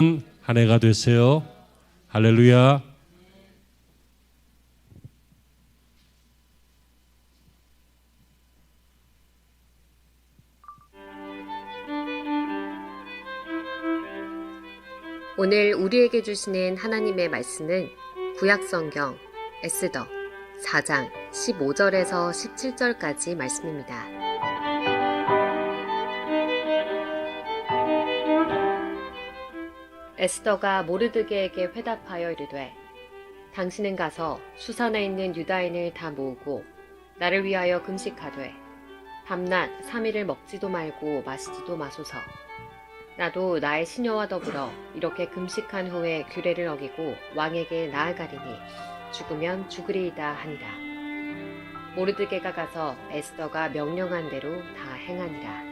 한 해가 되세요. 할렐루야. 오늘 우리에게 주시는 하나님의 말씀은 구약성경 에스더 4장 15절에서 17절까지 말씀입니다. 에스더가 모르드게에게 회답하여 이르되 당신은 가서 수산에 있는 유다인을 다 모으고 나를 위하여 금식하되 밤낮 3일을 먹지도 말고 마시지도 마소서. 나도 나의 시녀와 더불어 이렇게 금식한 후에 규례를 어기고 왕에게 나아가리니 죽으면 죽으리이다 하니라. 모르드게가 가서 에스더가 명령한 대로 다 행하니라.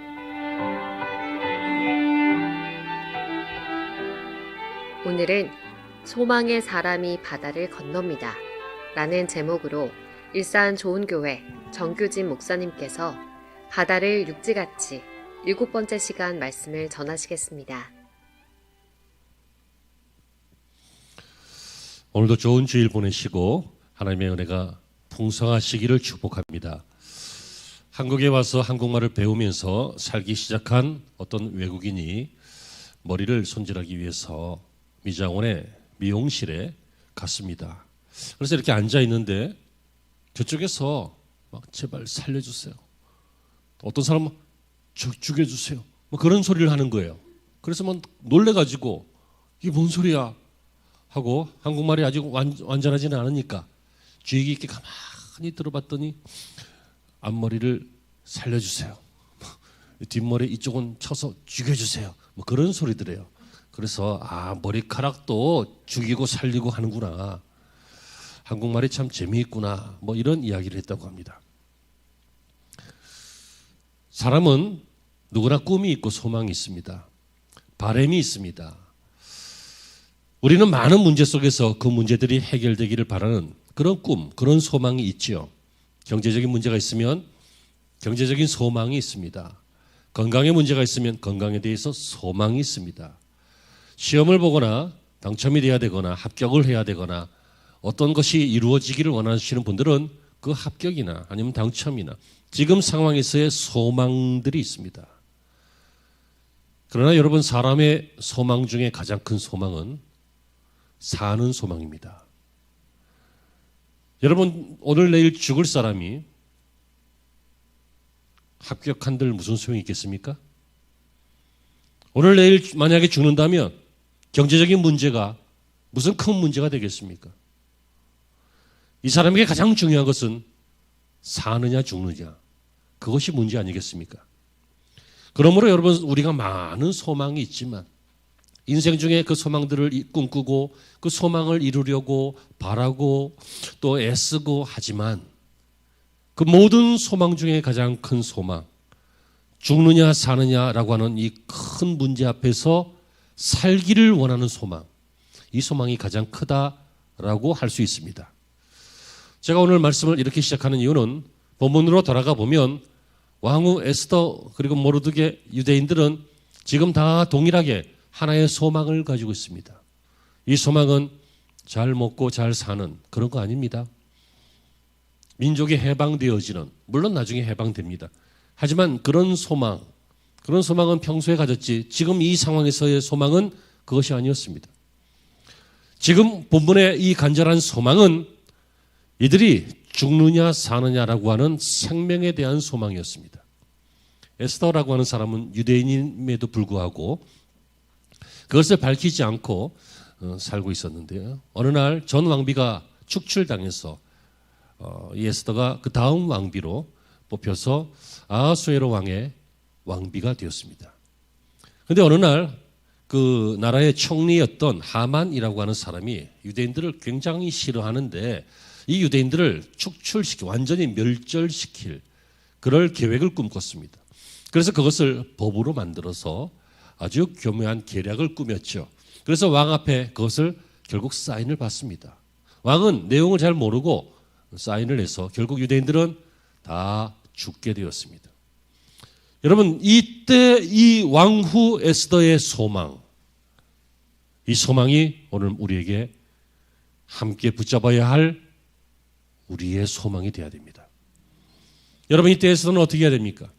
오늘은 소망의 사람이 바다를 건넙니다 라는 제목으로 일산 좋은교회 정규진 목사님께서 바다를 육지같이 7번째 시간 말씀을 전하시겠습니다. 오늘도 좋은 주일 보내시고 하나님의 은혜가 풍성하시기를 축복합니다. 한국에 와서 한국말을 배우면서 살기 시작한 어떤 외국인이 머리를 손질하기 위해서 미장원의 미용실에 갔습니다. 그래서 이렇게 앉아 있는데 저쪽에서 막 제발 살려주세요. 어떤 사람은 죽여주세요. 뭐 그런 소리를 하는 거예요. 그래서 막 놀래가지고 이게 뭔 소리야 하고 한국말이 아직 완전하지는 않으니까 주의 깊게 가만히 들어봤더니 앞머리를 살려주세요. 뒷머리 이쪽은 쳐서 죽여주세요. 뭐 그런 소리들이에요. 그래서 머리카락도 죽이고 살리고 하는구나. 한국말이 참 재미있구나. 뭐 이런 이야기를 했다고 합니다. 사람은 누구나 꿈이 있고 소망이 있습니다. 바람이 있습니다. 우리는 많은 문제 속에서 그 문제들이 해결되기를 바라는 그런 꿈, 그런 소망이 있지요. 경제적인 문제가 있으면 경제적인 소망이 있습니다. 건강에 문제가 있으면 건강에 대해서 소망이 있습니다. 시험을 보거나 당첨이 돼야 되거나 합격을 해야 되거나 어떤 것이 이루어지기를 원하시는 분들은 그 합격이나 아니면 당첨이나 지금 상황에서의 소망들이 있습니다. 그러나 여러분, 사람의 소망 중에 가장 큰 소망은 사는 소망입니다. 여러분, 오늘 내일 죽을 사람이 합격한들 무슨 소용이 있겠습니까? 오늘 내일 만약에 죽는다면 경제적인 문제가 무슨 큰 문제가 되겠습니까? 이 사람에게 가장 중요한 것은 사느냐 죽느냐, 그것이 문제 아니겠습니까? 그러므로 여러분, 우리가 많은 소망이 있지만 인생 중에 그 소망들을 꿈꾸고 그 소망을 이루려고 바라고 또 애쓰고 하지만 그 모든 소망 중에 가장 큰 소망, 죽느냐 사느냐라고 하는 이 큰 문제 앞에서 살기를 원하는 소망, 이 소망이 가장 크다라고 할 수 있습니다. 제가 오늘 말씀을 이렇게 시작하는 이유는 본문으로 돌아가 보면 왕후 에스더 그리고 모르드게 유대인들은 지금 다 동일하게 하나의 소망을 가지고 있습니다. 이 소망은 잘 먹고 잘 사는 그런 거 아닙니다. 민족이 해방되어지는, 물론 나중에 해방됩니다. 하지만 그런 소망은 평소에 가졌지 지금 이 상황에서의 소망은 그것이 아니었습니다. 지금 본문의 이 간절한 소망은 이들이 죽느냐 사느냐라고 하는 생명에 대한 소망이었습니다. 에스더라고 하는 사람은 유대인임에도 불구하고 그것을 밝히지 않고 살고 있었는데요. 어느 날 전 왕비가 축출당해서 이 에스더가 그 다음 왕비로 뽑혀서 아하수에로 왕의 왕비가 되었습니다. 그런데 어느 날 그 나라의 총리였던 하만이라고 하는 사람이 유대인들을 굉장히 싫어하는데 이 유대인들을 완전히 멸절시킬 그럴 계획을 꿈꿨습니다. 그래서 그것을 법으로 만들어서 아주 교묘한 계략을 꾸몄죠. 그래서 왕 앞에 그것을 결국 사인을 받습니다. 왕은 내용을 잘 모르고 사인을 해서 결국 유대인들은 다 죽게 되었습니다. 여러분, 이때 이 왕후 에스더의 소망, 이 소망이 오늘 우리에게 함께 붙잡아야 할 우리의 소망이 되어야 됩니다. 여러분, 이때에서는 어떻게 해야 됩니까?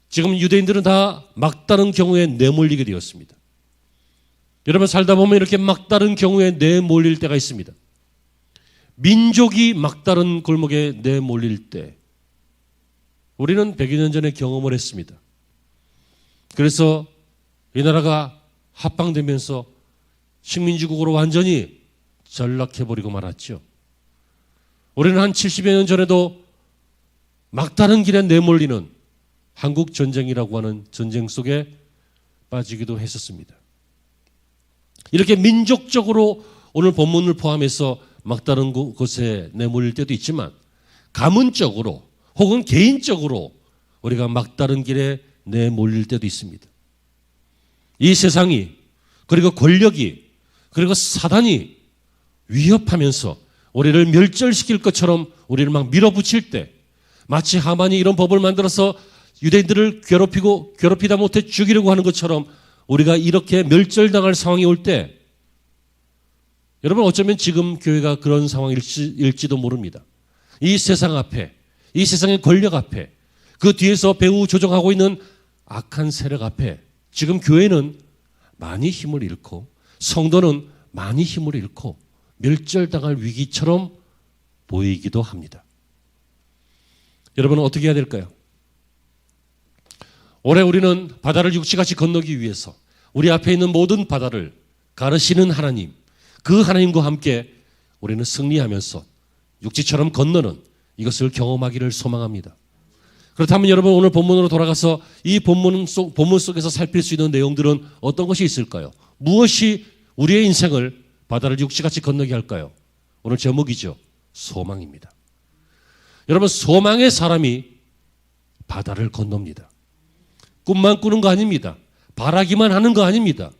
지금 유대인들은 다 막다른 경우에 내몰리게 되었습니다. 여러분, 살다 보면 이렇게 막다른 경우에 내몰릴 때가 있습니다. 민족이 막다른 골목에 내몰릴 때 우리는 100여 년 전에 경험을 했습니다. 그래서 이 나라가 합방되면서 식민지국으로 완전히 전락해버리고 말았죠. 우리는 한 70여 년 전에도 막다른 길에 내몰리는 한국 전쟁이라고 하는 전쟁 속에 빠지기도 했었습니다. 이렇게 민족적으로 오늘 본문을 포함해서 막다른 곳에 내몰릴 때도 있지만 가문적으로 혹은 개인적으로 우리가 막다른 길에 내몰릴 때도 있습니다. 이 세상이 그리고 권력이 그리고 사단이 위협하면서 우리를 멸절시킬 것처럼 우리를 막 밀어붙일 때 마치 하만이 이런 법을 만들어서 유대인들을 괴롭히다 못해 죽이려고 하는 것처럼 우리가 이렇게 멸절당할 상황이 올 때 여러분 어쩌면 지금 교회가 그런 상황일지도 모릅니다. 이 세상 앞에 이 세상의 권력 앞에 그 뒤에서 배후 조종하고 있는 악한 세력 앞에 지금 교회는 많이 힘을 잃고 성도는 많이 힘을 잃고 멸절당할 위기처럼 보이기도 합니다. 여러분은 어떻게 해야 될까요? 올해 우리는 바다를 육지같이 건너기 위해서 우리 앞에 있는 모든 바다를 가르시는 하나님, 그 하나님과 함께 우리는 승리하면서 육지처럼 건너는 이것을 경험하기를 소망합니다. 그렇다면 여러분 오늘 본문으로 돌아가서 이 본문 속에서 살필 수 있는 내용들은 어떤 것이 있을까요? 무엇이 우리의 인생을 바다를 육지같이 건너게 할까요? 오늘 제목이죠. 소망입니다. 여러분 소망의 사람이 바다를 건넙니다. 꿈만 꾸는 거 아닙니다. 바라기만 하는 거 아닙니다.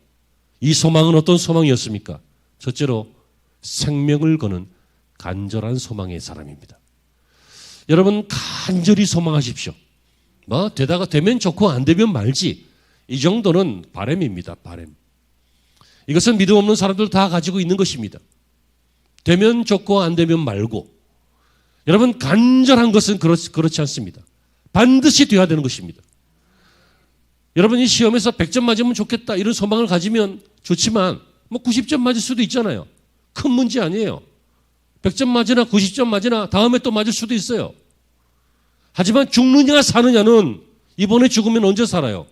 이 소망은 어떤 소망이었습니까? 첫째로 생명을 거는 간절한 소망의 사람입니다. 여러분 간절히 소망하십시오. 되다가 되면 좋고 안 되면 말지. 이 정도는 바람입니다. 바람. 이것은 믿음 없는 사람들 다 가지고 있는 것입니다. 되면 좋고 안 되면 말고. 여러분 간절한 것은 그렇지 않습니다. 반드시 돼야 되는 것입니다. 여러분이 시험에서 100점 맞으면 좋겠다 이런 소망을 가지면 좋지만 90점 맞을 수도 있잖아요. 큰 문제 아니에요. 100점 맞으나 90점 맞으나 다음에 또 맞을 수도 있어요. 하지만 죽느냐 사느냐는 이번에 죽으면 언제 살아요?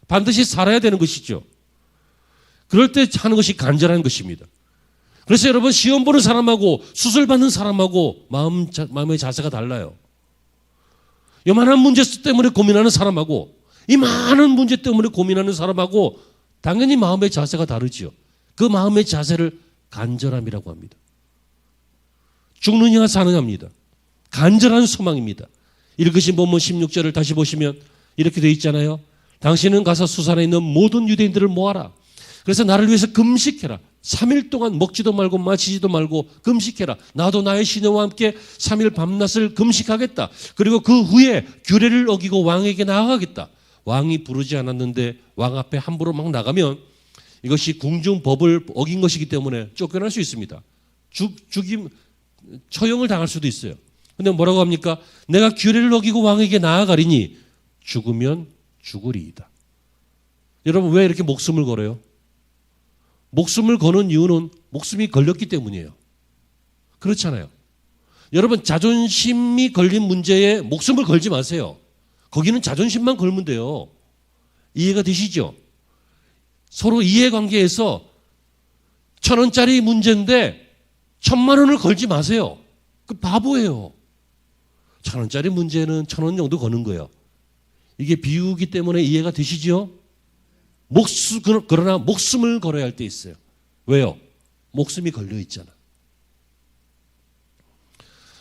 반드시 살아야 되는 것이죠. 그럴 때 하는 것이 간절한 것입니다. 그래서 여러분 시험 보는 사람하고 수술 받는 사람하고 마음의 자세가 달라요. 요만한 문제 때문에 고민하는 사람하고 이 많은 문제 때문에 고민하는 사람하고 당연히 마음의 자세가 다르지요. 그 마음의 자세를 간절함이라고 합니다. 죽느냐 사느냐입니다. 간절한 소망입니다. 읽으신 본문 16절을 다시 보시면 이렇게 되어 있잖아요. 당신은 가서 수산에 있는 모든 유대인들을 모아라. 그래서 나를 위해서 금식해라. 3일 동안 먹지도 말고 마시지도 말고 금식해라. 나도 나의 시녀와 함께 3일 밤낮을 금식하겠다. 그리고 그 후에 규례를 어기고 왕에게 나아가겠다. 왕이 부르지 않았는데 왕 앞에 함부로 막 나가면 이것이 궁중법을 어긴 것이기 때문에 쫓겨날 수 있습니다. 처형을 당할 수도 있어요. 근데 뭐라고 합니까? 내가 규례를 어기고 왕에게 나아가리니 죽으면 죽으리이다. 여러분 왜 이렇게 목숨을 걸어요? 목숨을 거는 이유는 목숨이 걸렸기 때문이에요. 그렇잖아요. 여러분 자존심이 걸린 문제에 목숨을 걸지 마세요. 거기는 자존심만 걸면 돼요. 이해가 되시죠? 서로 이해관계에서 1,000원짜리 문제인데 1,000만 원을 걸지 마세요. 그 바보예요. 1,000원짜리 문제는 1,000원 정도 거는 거예요. 이게 비유기 때문에 이해가 되시죠? 그러나 목숨을 걸어야 할 때 있어요. 왜요? 목숨이 걸려 있잖아.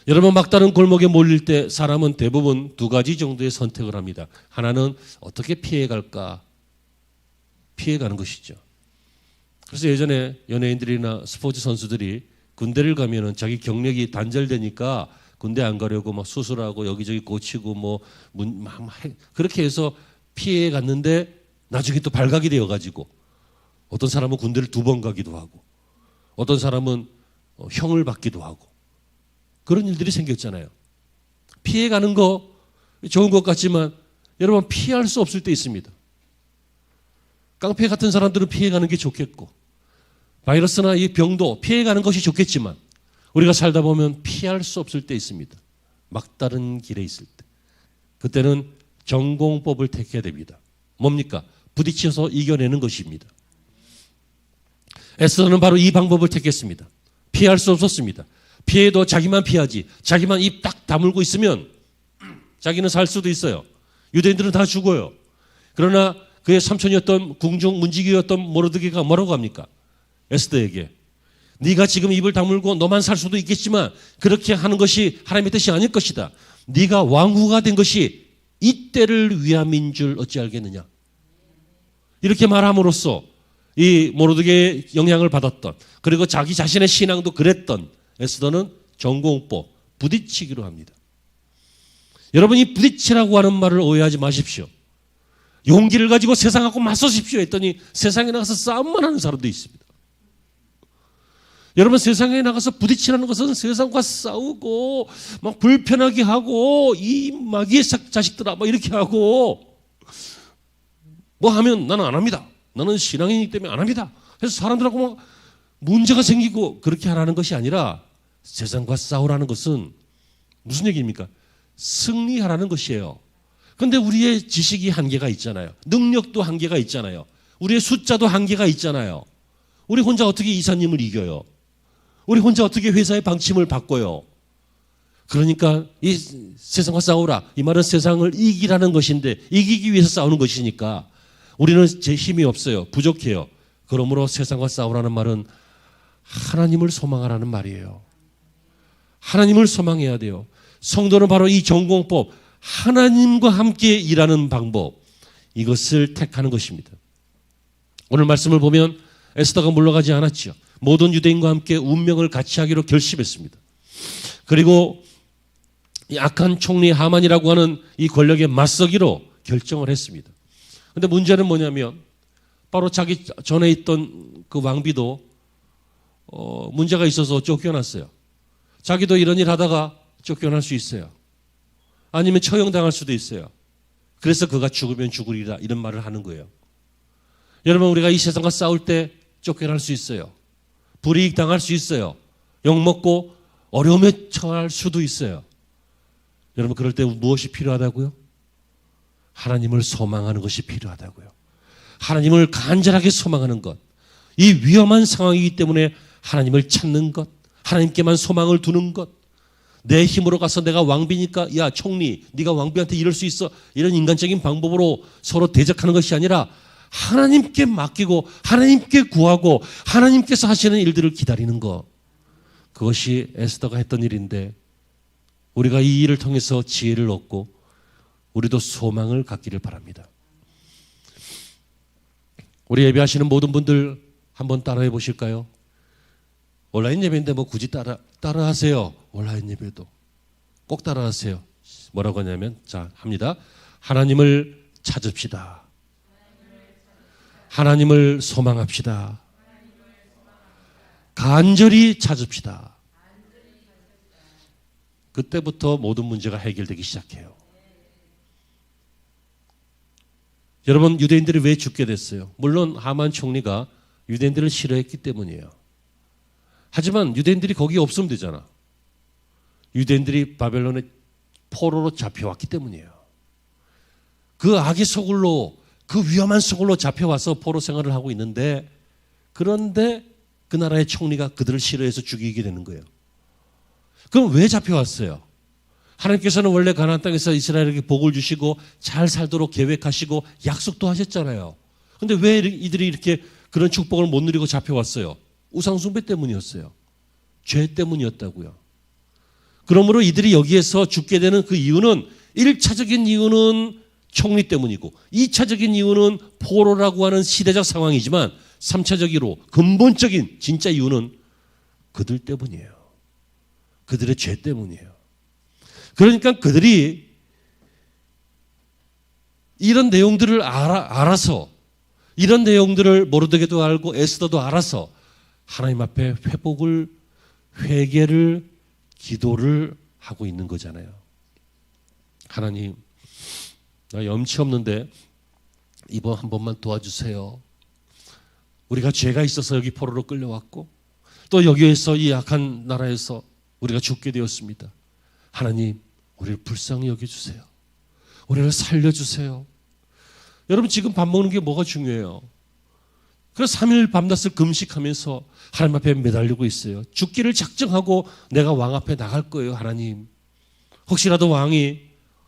여러분 막다른 골목에 몰릴 때 사람은 대부분 두 가지 정도의 선택을 합니다. 하나는 어떻게 피해갈까? 피해가는 것이죠. 그래서 예전에 연예인들이나 스포츠 선수들이 군대를 가면은 자기 경력이 단절되니까 군대 안 가려고 막 수술하고 여기저기 고치고 그렇게 해서 피해 갔는데 나중에 또 발각이 되어가지고 어떤 사람은 군대를 2번 가기도 하고 어떤 사람은 형을 받기도 하고 그런 일들이 생겼잖아요. 피해가는 거 좋은 것 같지만 여러분 피할 수 없을 때 있습니다. 깡패 같은 사람들은 피해가는 게 좋겠고 바이러스나 이 병도 피해가는 것이 좋겠지만 우리가 살다 보면 피할 수 없을 때 있습니다. 막다른 길에 있을 때. 그때는 전공법을 택해야 됩니다. 뭡니까? 부딪혀서 이겨내는 것입니다. 에스더는 바로 이 방법을 택했습니다. 피할 수 없었습니다. 피해도 자기만 피하지. 자기만 입 딱 다물고 있으면 자기는 살 수도 있어요. 유대인들은 다 죽어요. 그러나 그의 삼촌이었던 궁중 문지기였던 모르드게가 뭐라고 합니까? 에스더에게 네가 지금 입을 다물고 너만 살 수도 있겠지만 그렇게 하는 것이 하나님의 뜻이 아닐 것이다. 네가 왕후가 된 것이 이때를 위함인 줄 어찌 알겠느냐. 이렇게 말함으로써 이 모르드게의 영향을 받았던 그리고 자기 자신의 신앙도 그랬던 에스더는 전공법 부딪히기로 합니다. 여러분 이 부딪히라고 하는 말을 오해하지 마십시오. 용기를 가지고 세상하고 맞서십시오 했더니 세상에 나가서 싸움만 하는 사람도 있습니다. 여러분 세상에 나가서 부딪히라는 것은 세상과 싸우고 막 불편하게 하고 이 마귀의 자식들아 막 이렇게 하고 뭐 하면 나는 안 합니다. 나는 신앙인이기 때문에 안 합니다. 그래서 사람들하고 막 문제가 생기고 그렇게 하라는 것이 아니라 세상과 싸우라는 것은 무슨 얘기입니까? 승리하라는 것이에요. 그런데 우리의 지식이 한계가 있잖아요. 능력도 한계가 있잖아요. 우리의 숫자도 한계가 있잖아요. 우리 혼자 어떻게 이사님을 이겨요? 우리 혼자 어떻게 회사의 방침을 바꿔요? 그러니까 이 세상과 싸우라. 이 말은 세상을 이기라는 것인데 이기기 위해서 싸우는 것이니까 우리는 제 힘이 없어요. 부족해요. 그러므로 세상과 싸우라는 말은 하나님을 소망하라는 말이에요. 하나님을 소망해야 돼요. 성도는 바로 이 전공법, 하나님과 함께 일하는 방법, 이것을 택하는 것입니다. 오늘 말씀을 보면 에스더가 물러가지 않았죠. 모든 유대인과 함께 운명을 같이 하기로 결심했습니다. 그리고 이 악한 총리 하만이라고 하는 이 권력에 맞서기로 결정을 했습니다. 그런데 문제는 뭐냐면 바로 자기 전에 있던 그 왕비도 문제가 있어서 쫓겨났어요. 자기도 이런 일 하다가 쫓겨날 수 있어요. 아니면 처형당할 수도 있어요. 그래서 그가 죽으면 죽으리라 이런 말을 하는 거예요. 여러분 우리가 이 세상과 싸울 때 쫓겨날 수 있어요. 불이익 당할 수 있어요. 욕먹고 어려움에 처할 수도 있어요. 여러분 그럴 때 무엇이 필요하다고요? 하나님을 소망하는 것이 필요하다고요. 하나님을 간절하게 소망하는 것. 이 위험한 상황이기 때문에 하나님을 찾는 것. 하나님께만 소망을 두는 것. 내 힘으로 가서 내가 왕비니까 야 총리 네가 왕비한테 이럴 수 있어. 이런 인간적인 방법으로 서로 대적하는 것이 아니라 하나님께 맡기고 하나님께 구하고 하나님께서 하시는 일들을 기다리는 것. 그것이 에스더가 했던 일인데 우리가 이 일을 통해서 지혜를 얻고 우리도 소망을 갖기를 바랍니다. 우리 예배하시는 모든 분들 한번 따라해 보실까요? 온라인 예배인데 뭐 굳이 따라하세요. 온라인 예배도 꼭 따라하세요. 뭐라고 하냐면 자 합니다. 하나님을 찾읍시다. 하나님을 소망합시다. 간절히 찾읍시다. 그때부터 모든 문제가 해결되기 시작해요. 여러분 유대인들이 왜 죽게 됐어요? 물론 하만 총리가 유대인들을 싫어했기 때문이에요. 하지만 유대인들이 거기 없으면 되잖아. 유대인들이 바벨론의 포로로 잡혀왔기 때문이에요. 그 악의 소굴로 그 위험한 소굴로 잡혀와서 포로 생활을 하고 있는데 그런데 그 나라의 총리가 그들을 싫어해서 죽이게 되는 거예요. 그럼 왜 잡혀왔어요? 하나님께서는 원래 가나안 땅에서 이스라엘에게 복을 주시고 잘 살도록 계획하시고 약속도 하셨잖아요. 그런데 왜 이들이 이렇게 그런 축복을 못 누리고 잡혀왔어요? 우상숭배 때문이었어요. 죄 때문이었다고요. 그러므로 이들이 여기에서 죽게 되는 그 이유는 1차적인 이유는 총리 때문이고 2차적인 이유는 포로라고 하는 시대적 상황이지만 3차적으로 근본적인 진짜 이유는 그들 때문이에요. 그들의 죄 때문이에요. 그러니까 그들이 이런 내용들을 알아서 이런 내용들을 모르드게도 알고 에스더도 알아서 하나님 앞에 회개를, 기도를 하고 있는 거잖아요. 하나님, 나 염치 없는데 이번 한 번만 도와주세요. 우리가 죄가 있어서 여기 포로로 끌려왔고 또 여기에서 이 약한 나라에서 우리가 죽게 되었습니다. 하나님, 우리를 불쌍히 여겨주세요. 우리를 살려주세요. 여러분, 지금 밥 먹는 게 뭐가 중요해요? 그래서 3일 밤낮을 금식하면서 하나님 앞에 매달리고 있어요. 죽기를 작정하고 내가 왕 앞에 나갈 거예요. 하나님, 혹시라도 왕이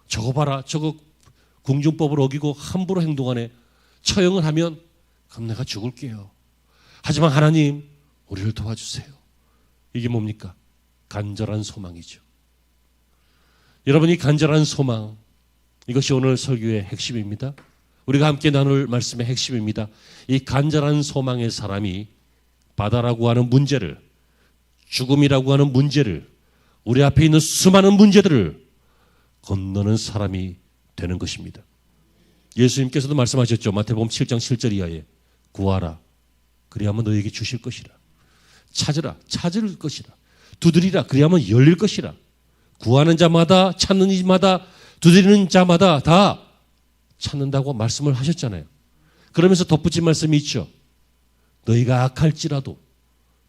저거 봐라, 저거 궁중법을 어기고 함부로 행동하네, 처형을 하면 그럼 내가 죽을게요. 하지만 하나님, 우리를 도와주세요. 이게 뭡니까? 간절한 소망이죠. 여러분, 이 간절한 소망, 이것이 오늘 설교의 핵심입니다. 우리가 함께 나눌 말씀의 핵심입니다. 이 간절한 소망의 사람이 바다라고 하는 문제를, 죽음이라고 하는 문제를, 우리 앞에 있는 수많은 문제들을 건너는 사람이 되는 것입니다. 예수님께서도 말씀하셨죠. 마태복음 7장 7절 이하에 구하라, 그리하면 너에게 주실 것이라. 찾으라, 찾을 것이라. 두드리라, 그리하면 열릴 것이라. 구하는 자마다, 찾는 이마다, 두드리는 자마다 다 찾는다고 말씀을 하셨잖아요. 그러면서 덧붙인 말씀이 있죠. 너희가 악할지라도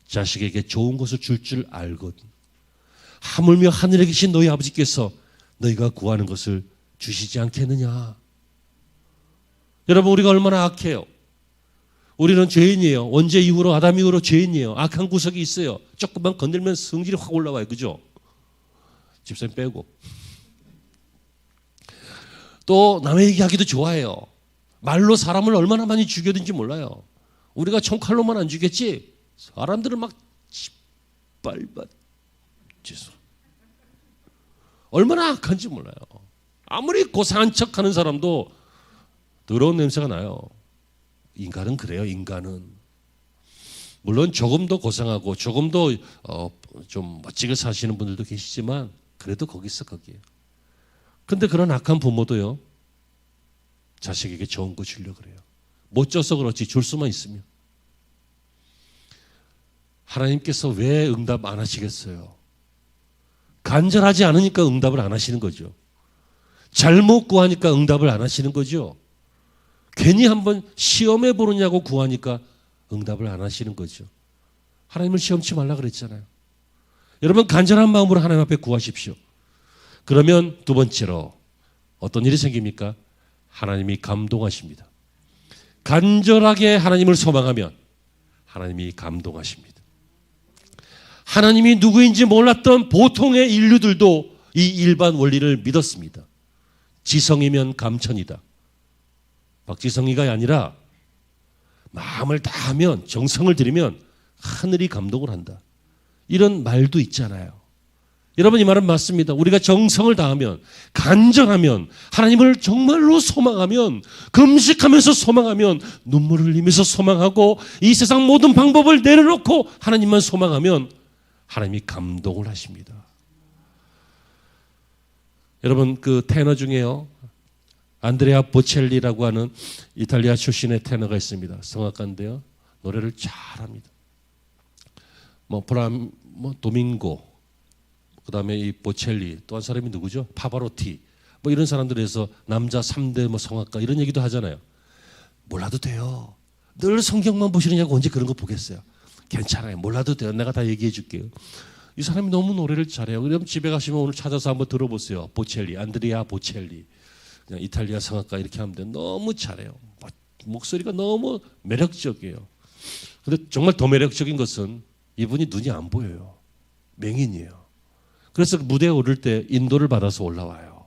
자식에게 좋은 것을 줄 줄 알거든. 하물며 하늘에 계신 너희 아버지께서 너희가 구하는 것을 주시지 않겠느냐. 여러분, 우리가 얼마나 악해요. 우리는 죄인이에요. 원죄 이후로, 아담 이후로 죄인이에요. 악한 구석이 있어요. 조금만 건들면 성질이 확 올라와요. 그죠? 집사님 빼고. 또 남의 얘기하기도 좋아해요. 말로 사람을 얼마나 많이 죽여든지 몰라요. 우리가 총칼로만 안 죽였지 사람들을 막 짓밟아 죄송. 얼마나 악한지 몰라요. 아무리 고상한 척하는 사람도 더러운 냄새가 나요. 인간은 그래요. 인간은 물론 조금 더 고상하고 조금 더 좀 멋지게 사시는 분들도 계시지만 그래도 거기서 거기에요. 근데 그런 악한 부모도요, 자식에게 좋은 거 주려고 그래요. 못 줘서 그렇지 줄 수만 있으면. 하나님께서 왜 응답 안 하시겠어요? 간절하지 않으니까 응답을 안 하시는 거죠. 잘못 구하니까 응답을 안 하시는 거죠. 괜히 한번 시험해 보느냐고 구하니까 응답을 안 하시는 거죠. 하나님을 시험치 말라 그랬잖아요. 여러분, 간절한 마음으로 하나님 앞에 구하십시오. 그러면 두 번째로 어떤 일이 생깁니까? 하나님이 감동하십니다. 간절하게 하나님을 소망하면 하나님이 감동하십니다. 하나님이 누구인지 몰랐던 보통의 인류들도 이 일반 원리를 믿었습니다. 지성이면 감천이다. 박지성이가 아니라 마음을 다하면, 정성을 들이면 하늘이 감동을 한다. 이런 말도 있잖아요. 여러분, 이 말은 맞습니다. 우리가 정성을 다하면, 간절하면, 하나님을 정말로 소망하면, 금식하면서 소망하면, 눈물을 흘리면서 소망하고 이 세상 모든 방법을 내려놓고 하나님만 소망하면 하나님이 감동을 하십니다. 여러분, 그 테너 중에요, 안드레아 보첼리라고 하는 이탈리아 출신의 테너가 있습니다. 성악가인데요, 노래를 잘합니다. 도밍고, 그 다음에 이 보첼리, 또 한 사람이 누구죠? 파바로티, 이런 사람들에서 남자 3대 성악가 이런 얘기도 하잖아요. 몰라도 돼요. 늘 성경만 보시느냐고 언제 그런 거 보겠어요. 괜찮아요. 몰라도 돼요. 내가 다 얘기해 줄게요. 이 사람이 너무 노래를 잘해요. 그럼 집에 가시면 오늘 찾아서 한번 들어보세요. 보첼리, 안드레아 보첼리. 그냥 이탈리아 성악가 이렇게 하면 돼요. 너무 잘해요. 목소리가 너무 매력적이에요. 근데 정말 더 매력적인 것은 이분이 눈이 안 보여요. 맹인이에요. 그래서 무대에 오를 때 인도를 받아서 올라와요.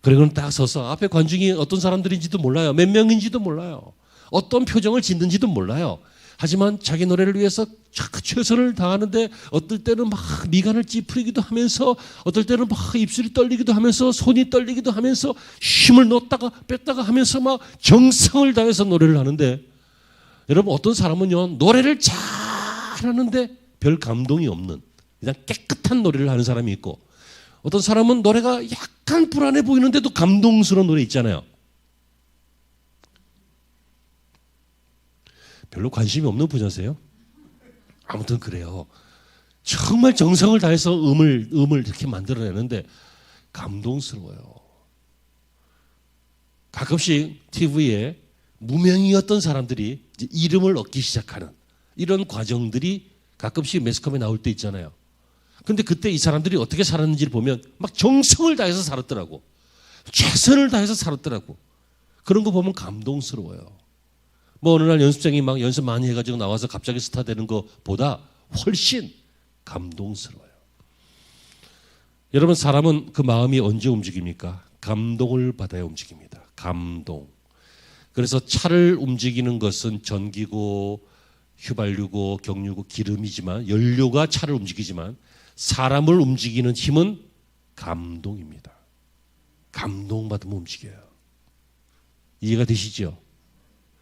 그리고는 딱 서서 앞에 관중이 어떤 사람들인지도 몰라요. 몇 명인지도 몰라요. 어떤 표정을 짓는지도 몰라요. 하지만 자기 노래를 위해서 최선을 다하는데 어떨 때는 막 미간을 찌푸리기도 하면서 어떨 때는 막 입술이 떨리기도 하면서 손이 떨리기도 하면서 힘을 넣었다가 뺐다가 하면서 막 정성을 다해서 노래를 하는데, 여러분, 어떤 사람은요 노래를 잘하는데 별 감동이 없는 그냥 깨끗한 노래를 하는 사람이 있고, 어떤 사람은 노래가 약간 불안해 보이는데도 감동스러운 노래 있잖아요. 별로 관심이 없는 분야세요? 아무튼 그래요. 정말 정성을 다해서 음을 이렇게 만들어내는데 감동스러워요. 가끔씩 TV에 무명이었던 사람들이 이제 이름을 얻기 시작하는 이런 과정들이 가끔씩 매스컴에 나올 때 있잖아요. 근데 그때 이 사람들이 어떻게 살았는지를 보면 막 정성을 다해서 살았더라고. 최선을 다해서 살았더라고. 그런 거 보면 감동스러워요. 뭐 어느 날 연습생이 막 연습 많이 해가지고 나와서 갑자기 스타 되는 것보다 훨씬 감동스러워요. 여러분, 사람은 그 마음이 언제 움직입니까? 감동을 받아야 움직입니다. 감동. 그래서 차를 움직이는 것은 전기고 휘발유고 경유고 기름이지만, 연료가 차를 움직이지만 사람을 움직이는 힘은 감동입니다. 감동받으면 움직여요. 이해가 되시죠?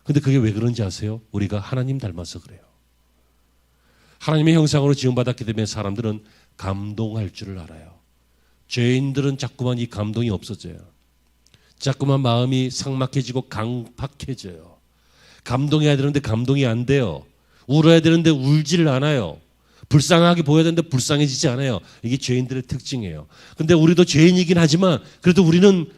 근데 그게 왜 그런지 아세요? 우리가 하나님 닮아서 그래요. 하나님의 형상으로 지음받았기 때문에 사람들은 감동할 줄을 알아요. 죄인들은 자꾸만 이 감동이 없어져요. 자꾸만 마음이 삭막해지고 강팍해져요. 감동해야 되는데 감동이 안 돼요. 울어야 되는데 울지를 않아요. 불쌍하게 보여야 되는데 불쌍해지지 않아요. 이게 죄인들의 특징이에요. 근데 우리도 죄인이긴 하지만 그래도 우리는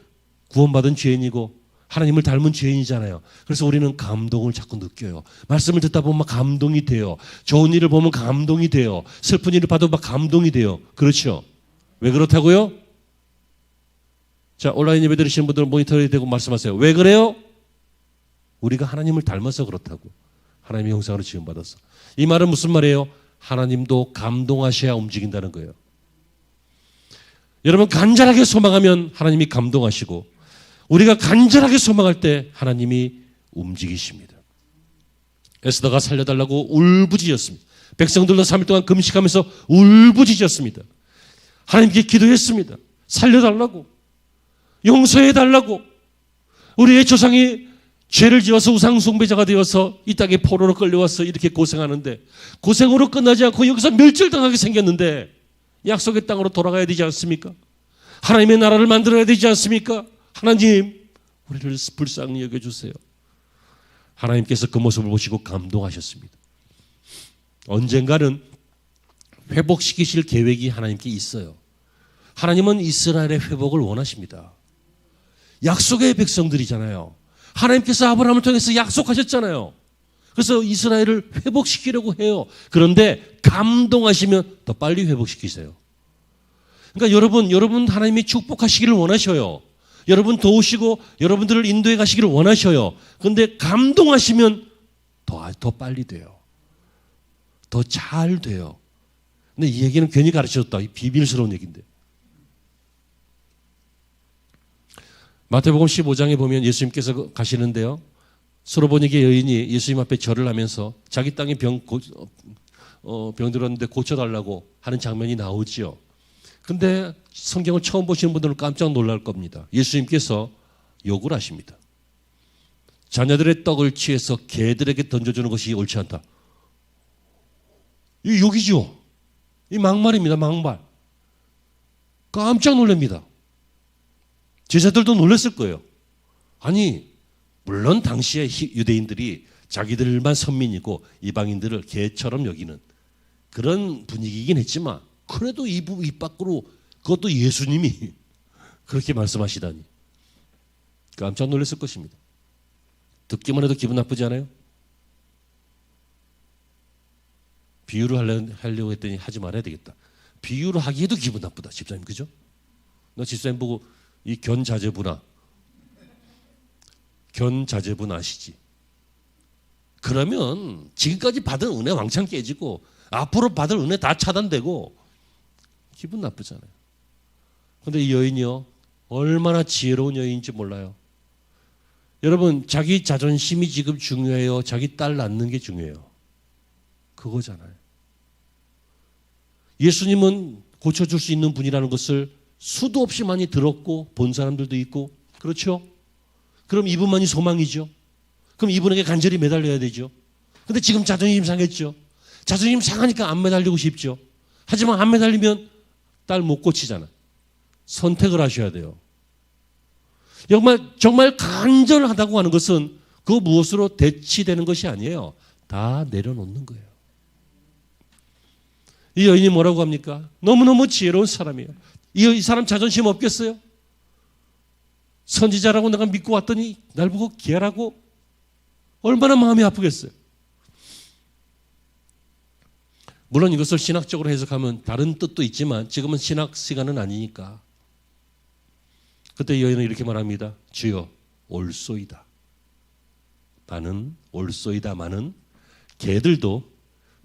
구원받은 죄인이고 하나님을 닮은 죄인이잖아요. 그래서 우리는 감동을 자꾸 느껴요. 말씀을 듣다 보면 막 감동이 돼요. 좋은 일을 보면 감동이 돼요. 슬픈 일을 봐도 막 감동이 돼요. 그렇죠? 왜 그렇다고요? 자, 온라인 예배 들으시는 분들 모니터에 대고 말씀하세요. 왜 그래요? 우리가 하나님을 닮아서 그렇다고. 하나님의 형상으로 지음받았어. 이 말은 무슨 말이에요? 하나님도 감동하셔야 움직인다는 거예요. 여러분, 간절하게 소망하면 하나님이 감동하시고 우리가 간절하게 소망할 때 하나님이 움직이십니다. 에스더가 살려달라고 울부짖었습니다. 백성들도 3일 동안 금식하면서 울부짖었습니다. 하나님께 기도했습니다. 살려달라고, 용서해달라고. 우리의 조상이 죄를 지어서 우상 숭배자가 되어서 이 땅에 포로로 끌려와서 이렇게 고생하는데 고생으로 끝나지 않고 여기서 멸절당하게 생겼는데 약속의 땅으로 돌아가야 되지 않습니까? 하나님의 나라를 만들어야 되지 않습니까? 하나님, 우리를 불쌍히 여겨주세요. 하나님께서 그 모습을 보시고 감동하셨습니다. 언젠가는 회복시키실 계획이 하나님께 있어요. 하나님은 이스라엘의 회복을 원하십니다. 약속의 백성들이잖아요. 하나님께서 아브라함을 통해서 약속하셨잖아요. 그래서 이스라엘을 회복시키려고 해요. 그런데 감동하시면 더 빨리 회복시키세요. 그러니까 여러분 하나님이 축복하시기를 원하셔요. 여러분 도우시고 여러분들을 인도해 가시기를 원하셔요. 그런데 감동하시면 더 빨리 돼요. 더 잘 돼요. 근데 이 얘기는 괜히 가르쳐줬다. 이 비밀스러운 얘기인데. 마태복음 15장에 보면 예수님께서 가시는데요. 수로보니게 여인이 예수님 앞에 절을 하면서 자기 땅에 병 들었는데 고쳐달라고 하는 장면이 나오지요. 근데 성경을 처음 보시는 분들은 깜짝 놀랄 겁니다. 예수님께서 욕을 하십니다. 자녀들의 떡을 취해서 개들에게 던져주는 것이 옳지 않다. 이 욕이죠. 이 막말입니다. 막말. 깜짝 놀랍니다. 제자들도 놀랐을 거예요. 아니, 물론 당시에 유대인들이 자기들만 선민이고 이방인들을 개처럼 여기는 그런 분위기이긴 했지만 그래도 입 밖으로 그것도 예수님이 그렇게 말씀하시다니 깜짝 놀랐을 것입니다. 듣기만 해도 기분 나쁘지 않아요? 비유를 하려고 했더니 하지 말아야 되겠다. 비유를 하기에도 기분 나쁘다. 집사님, 그죠? 너 집사님 보고 이 견자재분아 아시지? 그러면 지금까지 받은 은혜 왕창 깨지고 앞으로 받을 은혜 다 차단되고 기분 나쁘잖아요. 그런데 이 여인이요, 얼마나 지혜로운 여인인지 몰라요. 여러분, 자기 자존심이 지금 중요해요? 자기 딸 낳는 게 중요해요? 그거잖아요. 예수님은 고쳐줄 수 있는 분이라는 것을 수도 없이 많이 들었고 본 사람들도 있고, 그렇죠? 그럼 이분만이 소망이죠. 그럼 이분에게 간절히 매달려야 되죠. 근데 지금 자존심 상했죠. 자존심 상하니까 안 매달리고 싶죠. 하지만 안 매달리면 딸 못 고치잖아. 선택을 하셔야 돼요. 정말 간절하다고 하는 것은 그 무엇으로 대치되는 것이 아니에요. 다 내려놓는 거예요. 이 여인이 뭐라고 합니까? 너무너무 지혜로운 사람이에요. 이 사람 자존심 없겠어요? 선지자라고 내가 믿고 왔더니 날 보고 개라고? 얼마나 마음이 아프겠어요. 물론 이것을 신학적으로 해석하면 다른 뜻도 있지만 지금은 신학 시간은 아니니까. 그때 여인은 이렇게 말합니다. 주여 옳소이다. 나는 옳소이다마는 개들도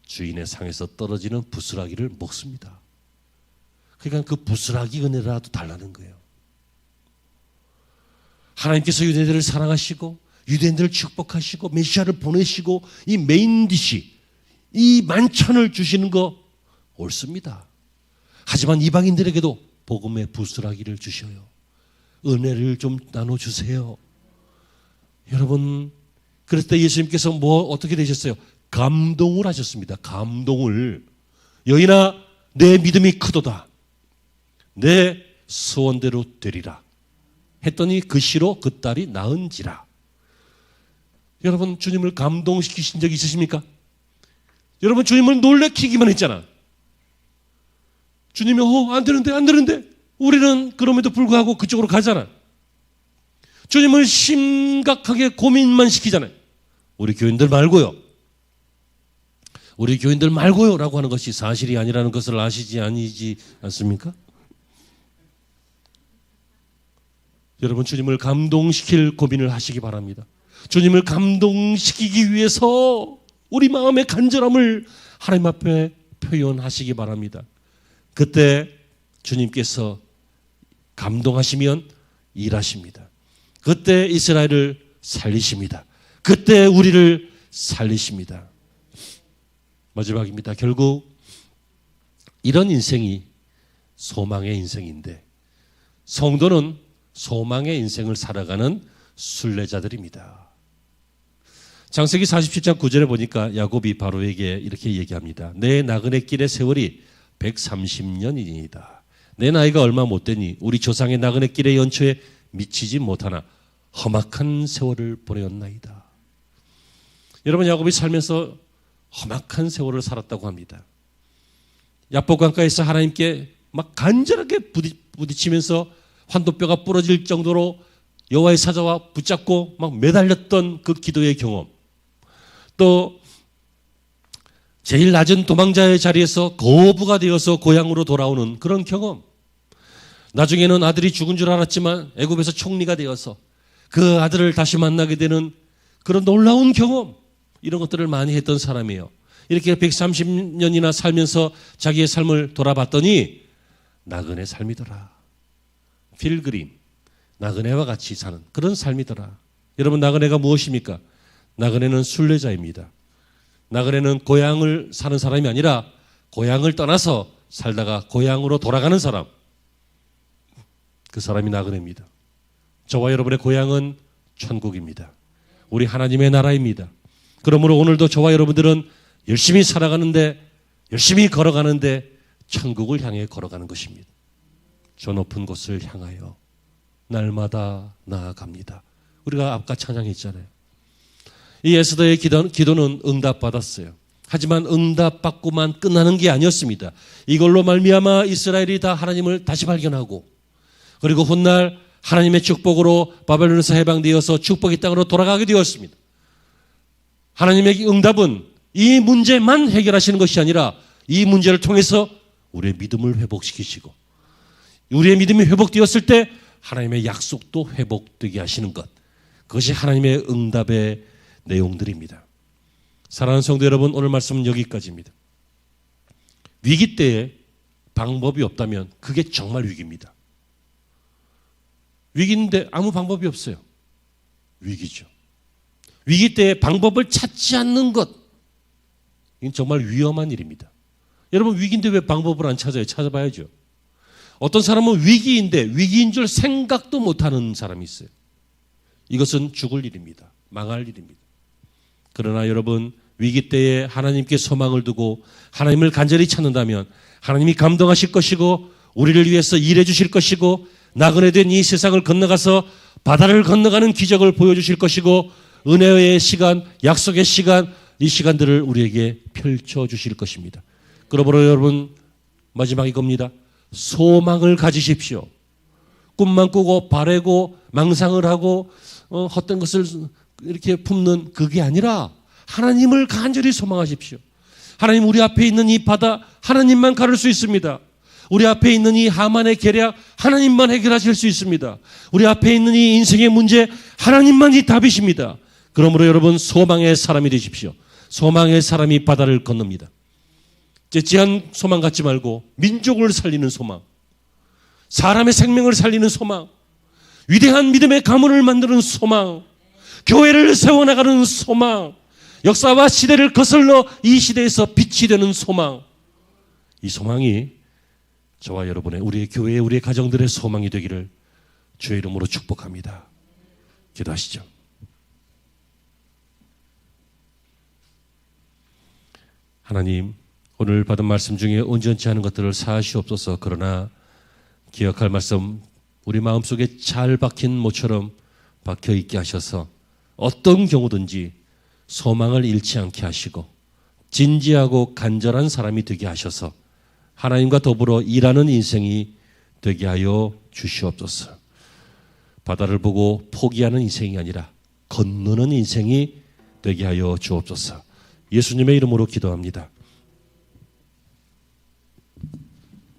주인의 상에서 떨어지는 부스라기를 먹습니다. 그러니까 그 부스라기 은혜라도 달라는 거예요. 하나님께서 유대인들을 사랑하시고 유대인들을 축복하시고 메시아를 보내시고 이 메인 디시, 이 만찬을 주시는 거 옳습니다. 하지만 이방인들에게도 복음의 부스라기를 주셔요. 은혜를 좀 나눠주세요. 여러분, 그랬을 때 예수님께서 어떻게 되셨어요? 감동을 하셨습니다. 감동을. 여인아, 내 믿음이 크도다. 내 소원대로 되리라. 했더니 그 시로 그 딸이 나은지라. 여러분, 주님을 감동시키신 적 있으십니까? 여러분, 주님을 놀래키기만 했잖아. 주님이 안 되는데 우리는 그럼에도 불구하고 그쪽으로 가잖아. 주님을 심각하게 고민만 시키잖아요. 우리 교인들 말고요. 우리 교인들 말고요 라고 하는 것이 사실이 아니라는 것을 아니지 않습니까? 여러분, 주님을 감동시킬 고민을 하시기 바랍니다. 주님을 감동시키기 위해서 우리 마음의 간절함을 하나님 앞에 표현하시기 바랍니다. 그때 주님께서 감동하시면 일하십니다. 그때 이스라엘을 살리십니다. 그때 우리를 살리십니다. 마지막입니다. 결국 이런 인생이 소망의 인생인데 성도는 소망의 인생을 살아가는 순례자들입니다. 창세기 47장 9절에 보니까 야곱이 바로에게 이렇게 얘기합니다. 내 나그네 길의 세월이 130년이니이다. 내 나이가 얼마 못 되니 우리 조상의 나그네 길의 연초에 미치지 못하나 험악한 세월을 보내었나이다. 여러분, 야곱이 살면서 험악한 세월을 살았다고 합니다. 야복강가에서 하나님께 막 간절하게 부딪히면서 환도뼈가 부러질 정도로 여호와의 사자와 붙잡고 막 매달렸던 그 기도의 경험, 또 제일 낮은 도망자의 자리에서 거부가 되어서 고향으로 돌아오는 그런 경험, 나중에는 아들이 죽은 줄 알았지만 애굽에서 총리가 되어서 그 아들을 다시 만나게 되는 그런 놀라운 경험, 이런 것들을 많이 했던 사람이에요. 이렇게 130년이나 살면서 자기의 삶을 돌아봤더니 나그네 삶이더라. 필그림, 나그네와 같이 사는 그런 삶이더라. 여러분, 나그네가 무엇입니까? 나그네는 순례자입니다. 나그네는 고향을 사는 사람이 아니라 고향을 떠나서 살다가 고향으로 돌아가는 사람, 그 사람이 나그네입니다. 저와 여러분의 고향은 천국입니다. 우리 하나님의 나라입니다. 그러므로 오늘도 저와 여러분들은 열심히 살아가는데, 열심히 걸어가는데 천국을 향해 걸어가는 것입니다. 저 높은 곳을 향하여 날마다 나아갑니다. 우리가 아까 찬양했잖아요. 이 에스더의 기도는 응답받았어요. 하지만 응답받고만 끝나는 게 아니었습니다. 이걸로 말미암아 이스라엘이 다 하나님을 다시 발견하고, 그리고 훗날 하나님의 축복으로 바벨론에서 해방되어서 축복의 땅으로 돌아가게 되었습니다. 하나님의 응답은 이 문제만 해결하시는 것이 아니라 이 문제를 통해서 우리의 믿음을 회복시키시고, 우리의 믿음이 회복되었을 때 하나님의 약속도 회복되게 하시는 것, 그것이 하나님의 응답의 내용들입니다. 사랑하는 성도 여러분, 오늘 말씀은 여기까지입니다. 위기 때에 방법이 없다면 그게 정말 위기입니다. 위기인데 아무 방법이 없어요. 위기죠. 위기 때에 방법을 찾지 않는 것, 이건 정말 위험한 일입니다. 여러분, 위기인데 왜 방법을 안 찾아요? 찾아봐야죠. 어떤 사람은 위기인데 위기인 줄 생각도 못하는 사람이 있어요. 이것은 죽을 일입니다. 망할 일입니다. 그러나 여러분, 위기 때에 하나님께 소망을 두고 하나님을 간절히 찾는다면 하나님이 감동하실 것이고 우리를 위해서 일해 주실 것이고 나그네 된 이 세상을 건너가서 바다를 건너가는 기적을 보여주실 것이고 은혜의 시간, 약속의 시간, 이 시간들을 우리에게 펼쳐 주실 것입니다. 그러므로 여러분 마지막 이겁니다. 소망을 가지십시오. 꿈만 꾸고 바라고 망상을 하고 헛된 것을 이렇게 품는 그게 아니라 하나님을 간절히 소망하십시오. 하나님, 우리 앞에 있는 이 바다 하나님만 가를 수 있습니다. 우리 앞에 있는 이 하만의 계략 하나님만 해결하실 수 있습니다. 우리 앞에 있는 이 인생의 문제 하나님만이 답이십니다. 그러므로 여러분 소망의 사람이 되십시오. 소망의 사람이 바다를 건넙니다. 째째한 소망 갖지 말고 민족을 살리는 소망, 사람의 생명을 살리는 소망, 위대한 믿음의 가문을 만드는 소망, 교회를 세워나가는 소망, 역사와 시대를 거슬러 이 시대에서 빛이 되는 소망, 이 소망이 저와 여러분의 우리의 교회, 우리의 가정들의 소망이 되기를 주의 이름으로 축복합니다. 기도하시죠. 하나님, 오늘 받은 말씀 중에 온전치 않은 것들을 사하시옵소서. 그러나 기억할 말씀 우리 마음속에 잘 박힌 모처럼 박혀 있게 하셔서 어떤 경우든지 소망을 잃지 않게 하시고 진지하고 간절한 사람이 되게 하셔서 하나님과 더불어 일하는 인생이 되게 하여 주시옵소서. 바다를 보고 포기하는 인생이 아니라 건너는 인생이 되게 하여 주옵소서. 예수님의 이름으로 기도합니다.